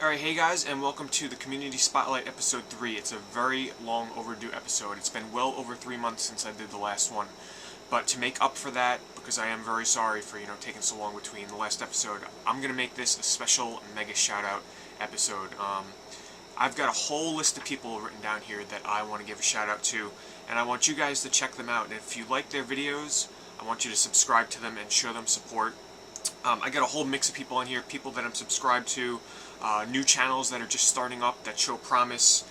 Alright, hey guys, and welcome to the Community Spotlight episode 3. It's a very long overdue episode. It's been well over 3 months since I did the last one. But to make up for that, because I am very sorry for, taking so long between the last episode, I'm going to make this a special mega shout-out episode. I've got a whole list of people written down here that I want to give a shout-out to, and I want you guys to check them out. And if you like their videos, I want you to subscribe to them and show them support. I got a whole mix of people on here, people that I'm subscribed to, new channels that are just starting up that show promise,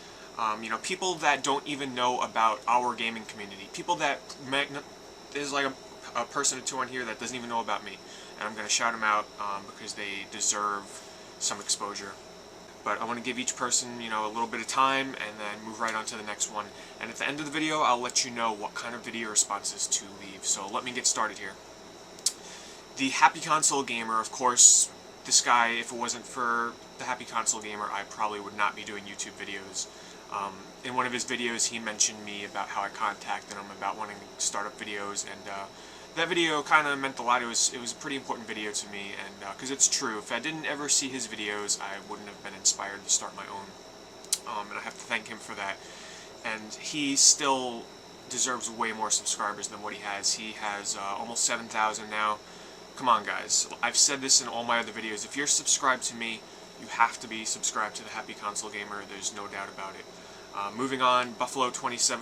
people that don't even know about our gaming community, people that, there's like a person or two on here that doesn't even know about me, and I'm going to shout them out because they deserve some exposure. But I want to give each person, a little bit of time and then move right on to the next one. And at the end of the video, I'll let you know what kind of video responses to leave. So let me get started here. The Happy Console Gamer, of course, this guy, if it wasn't for the Happy Console Gamer, I probably would not be doing YouTube videos. In one of his videos, he mentioned me about how I contacted him about wanting to start up videos, and that video kind of meant a lot. It was a pretty important video to me, and because it's true, if I didn't ever see his videos, I wouldn't have been inspired to start my own, and I have to thank him for that. And he still deserves way more subscribers than what he has. He has almost 7,000 now. Come on, guys. I've said this in all my other videos. If you're subscribed to me, you have to be subscribed to the Happy Console Gamer. There's no doubt about it. Moving on, Buffalo27,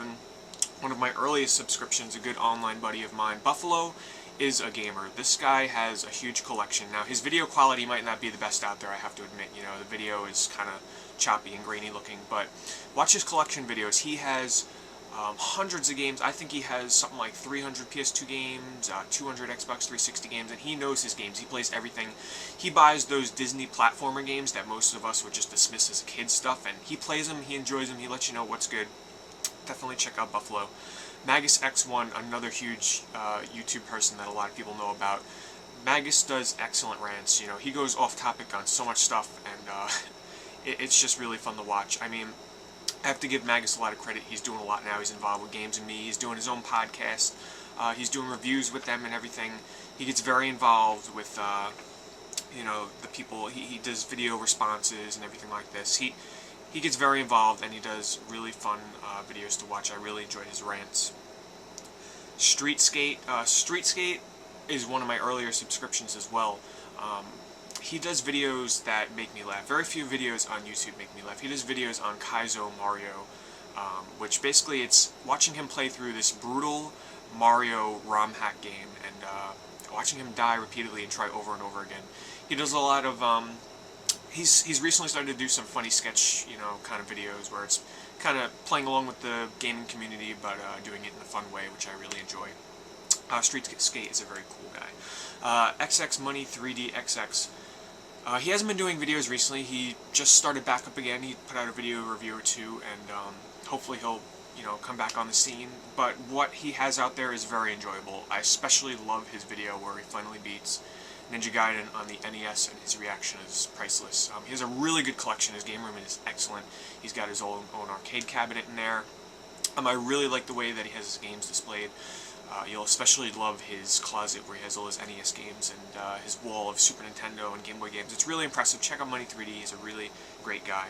one of my earliest subscriptions, a good online buddy of mine. Buffalo is a gamer. This guy has a huge collection. Now, his video quality might not be the best out there, I have to admit. The video is kind of choppy and grainy looking, but watch his collection videos. He has hundreds of games. I think he has something like 300 PS2 games, 200 Xbox 360 games, and he knows his games. He plays everything. He buys those Disney platformer games that most of us would just dismiss as kid stuff, and he plays them, he enjoys them, he lets you know what's good. Definitely check out Buffalo. Magus X1, another huge YouTube person that a lot of people know about. Magus does excellent rants. He goes off topic on so much stuff, and it's just really fun to watch. I mean, I have to give Magus a lot of credit. He's doing a lot now. He's involved with Games and Me. He's doing his own podcast. He's doing reviews with them and everything. He gets very involved with, the people. He does video responses and everything like this. He gets very involved, and he does really fun videos to watch. I really enjoy his rants. Streetscape. Streetscape is one of my earlier subscriptions as well. He does videos that make me laugh. Very few videos on YouTube make me laugh. He does videos on Kaizo Mario, which basically it's watching him play through this brutal Mario ROM hack game and watching him die repeatedly and try over and over again. He does a lot of, he's recently started to do some funny sketch, kind of videos where it's kind of playing along with the gaming community, but doing it in a fun way, which I really enjoy. Streetscape is a very cool guy. XX Money 3D XX. He hasn't been doing videos recently. He just started back up again. He put out a video review or two, and hopefully he'll, come back on the scene. But what he has out there is very enjoyable. I especially love his video where he finally beats Ninja Gaiden on the NES, and his reaction is priceless. He has a really good collection. His game room is excellent. He's got his own arcade cabinet in there. I really like the way that he has his games displayed. You'll especially love his closet where he has all his NES games and his wall of Super Nintendo and Game Boy games. It's really impressive. Check out Money 3D. He's a really great guy.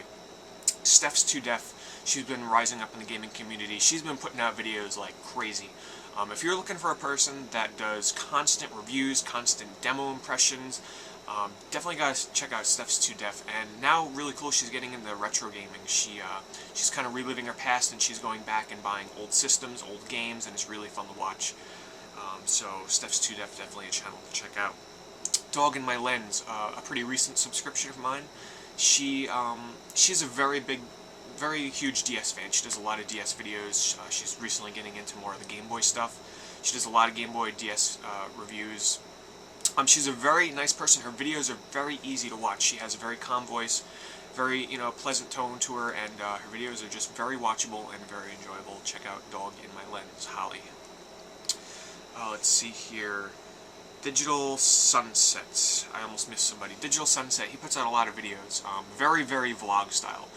Steph's Too Deaf. She's been rising up in the gaming community. She's been putting out videos like crazy. If you're looking for a person that does constant reviews, constant demo impressions, definitely guys check out Steph's Too Deaf. And now, really cool, she's getting into retro gaming. She's kind of reliving her past, and she's going back and buying old systems, old games, and it's really fun to watch. So Steph's Too Deaf, definitely a channel to check out. Dog in My Lens, a pretty recent subscription of mine. She's a very huge DS fan. She does a lot of DS videos. She's recently getting into more of the Game Boy stuff. She does a lot of Game Boy DS reviews. She's a very nice person. Her videos are very easy to watch. She has a very calm voice, very, pleasant tone to her, and her videos are just very watchable and very enjoyable. Check out Dog in My Lens, Holly. Let's see here. Digital Sunset. I almost missed somebody. Digital Sunset. He puts out a lot of videos. Very, very vlog style.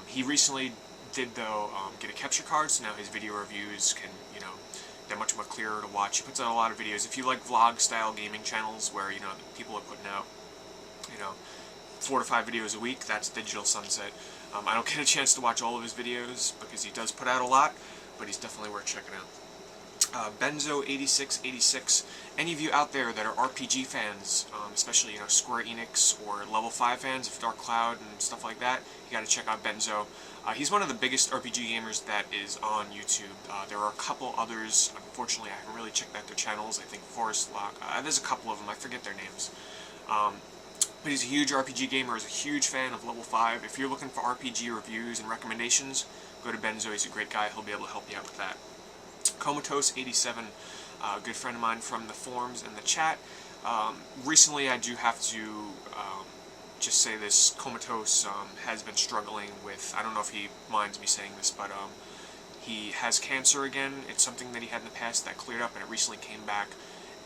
He recently did, though, get a capture card, so now his video reviews can, they're much more clearer to watch. He puts out a lot of videos. If you like vlog-style gaming channels where, people are putting out, 4 to 5 videos a week. That's Digital Sunset. I don't get a chance to watch all of his videos because he does put out a lot, but he's definitely worth checking out. Benzo8686, any of you out there that are RPG fans, especially Square Enix or Level 5 fans of Dark Cloud and stuff like that, you got to check out Benzo. He's one of the biggest RPG gamers that is on YouTube. There are a couple others. Unfortunately, I haven't really checked out their channels. I think Forest Lock. There's a couple of them. I forget their names. But he's a huge RPG gamer. He's a huge fan of Level 5. If you're looking for RPG reviews and recommendations, go to Benzo. He's a great guy. He'll be able to help you out with that. Comatose87, a good friend of mine from the forums and the chat. Recently, I do have to just say this. Comatose has been struggling with, I don't know if he minds me saying this, but he has cancer again. It's something that he had in the past that cleared up, and it recently came back.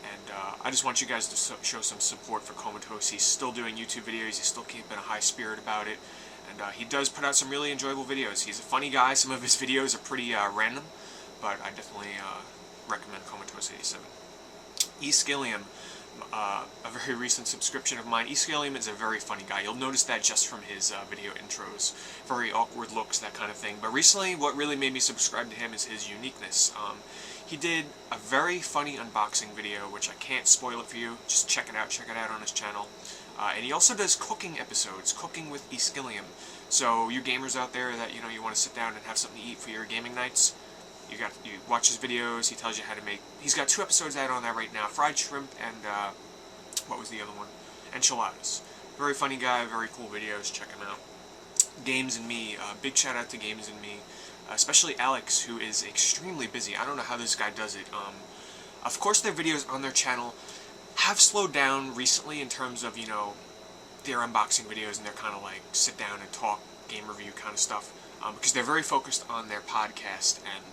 And I just want you guys to show some support for Comatose. He's still doing YouTube videos. He's still keeping a high spirit about it. And he does put out some really enjoyable videos. He's a funny guy. Some of his videos are pretty random, but I definitely recommend Comatose87. Eskillium, a very recent subscription of mine. Eskillium is a very funny guy. You'll notice that just from his video intros. Very awkward looks, that kind of thing. But recently, what really made me subscribe to him is his uniqueness. He did a very funny unboxing video, which I can't spoil it for you. Just check it out on his channel. And he also does cooking episodes, cooking with Eskillium. So you gamers out there that you want to sit down and have something to eat for your gaming nights, you watch his videos. He tells you how to make. He's got 2 episodes out on that right now: fried shrimp and what was the other one? Enchiladas. Very funny guy, very cool videos. Check him out. Games and Me. Big shout out to Games and Me. Especially Alex, who is extremely busy. I don't know how this guy does it. Of course, their videos on their channel have slowed down recently in terms of, their unboxing videos and their kind of like sit down and talk, game review kind of stuff. Because they're very focused on their podcast, and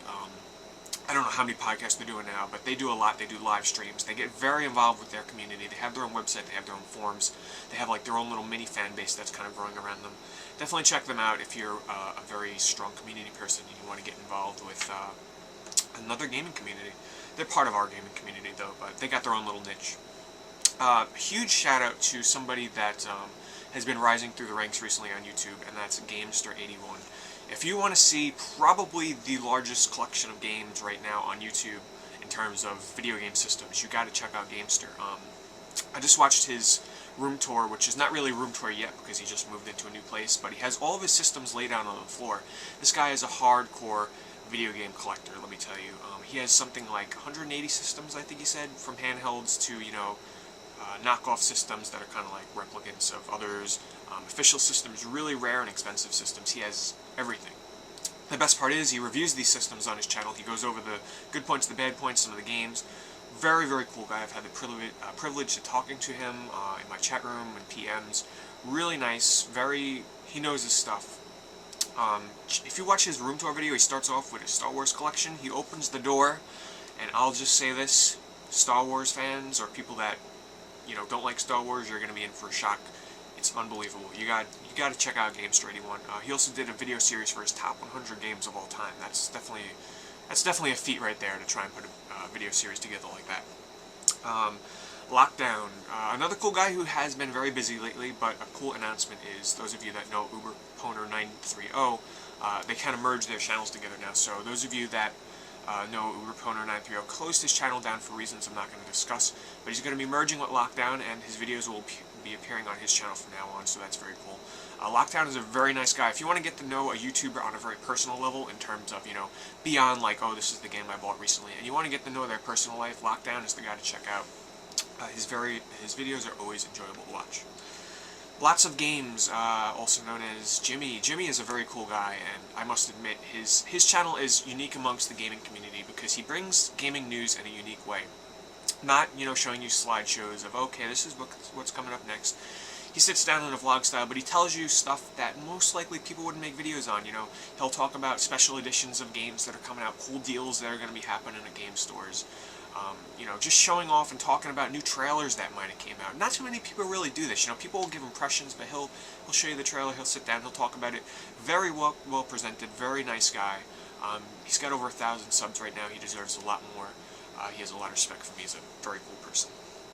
I don't know how many podcasts they're doing now, but they do a lot. They do live streams. They get very involved with their community. They have their own website. They have their own forums. They have like their own little mini fan base that's kind of growing around them. Definitely check them out if you're a very strong community person and you want to get involved with another gaming community. They're part of our gaming community though, but they got their own little niche. Huge shout out to somebody that has been rising through the ranks recently on YouTube, and that's Gamester81. If you want to see probably the largest collection of games right now on YouTube in terms of video game systems, you got to check out Gamester. I just watched his room tour, which is not really a room tour yet because he just moved into a new place, but he has all of his systems laid out on the floor. This guy is a hardcore video game collector, let me tell you. He has something like 180 systems, I think he said, from handhelds to, knockoff systems that are kind of like replicants of others, official systems, really rare and expensive systems. He has everything. The best part is he reviews these systems on his channel. He goes over the good points, the bad points, some of the games. Very, very cool guy. I've had the privilege of talking to him in my chat room and PMs. Really nice. He knows his stuff. If you watch his room tour video, he starts off with his Star Wars collection. He opens the door, and I'll just say this: Star Wars fans or people that don't like Star Wars, you're going to be in for a shock. It's unbelievable. You got to check out Gamester81. He also did a video series for his top 100 games of all time. That's definitely a feat right there to try and put a video series together like that. Lockdown. Another cool guy who has been very busy lately, but a cool announcement is, those of you that know UberPoner930, they kind of merged their channels together now. So those of you that know UberPoner930 closed his channel down for reasons I'm not going to discuss, but he's going to be merging with Lockdown, and his videos will be appearing on his channel from now on, so that's very cool. Lockdown is a very nice guy. If you want to get to know a YouTuber on a very personal level, in terms of, beyond like, oh, this is the game I bought recently, and you want to get to know their personal life, Lockdown is the guy to check out. His videos are always enjoyable to watch. Lots of Games, also known as Jimmy. Jimmy is a very cool guy, and I must admit, his channel is unique amongst the gaming community because he brings gaming news in a unique way. Not, showing you slideshows of, okay, this is what's coming up next. He sits down in a vlog style, but he tells you stuff that most likely people wouldn't make videos on. He'll talk about special editions of games that are coming out, cool deals that are going to be happening at game stores. Just showing off and talking about new trailers that might have came out. Not too many people really do this. People will give impressions, but he'll show you the trailer, he'll sit down, he'll talk about it. Very well presented, very nice guy. He's got over 1,000 subs right now. He deserves a lot more. He has a lot of respect for me. He's a very cool person.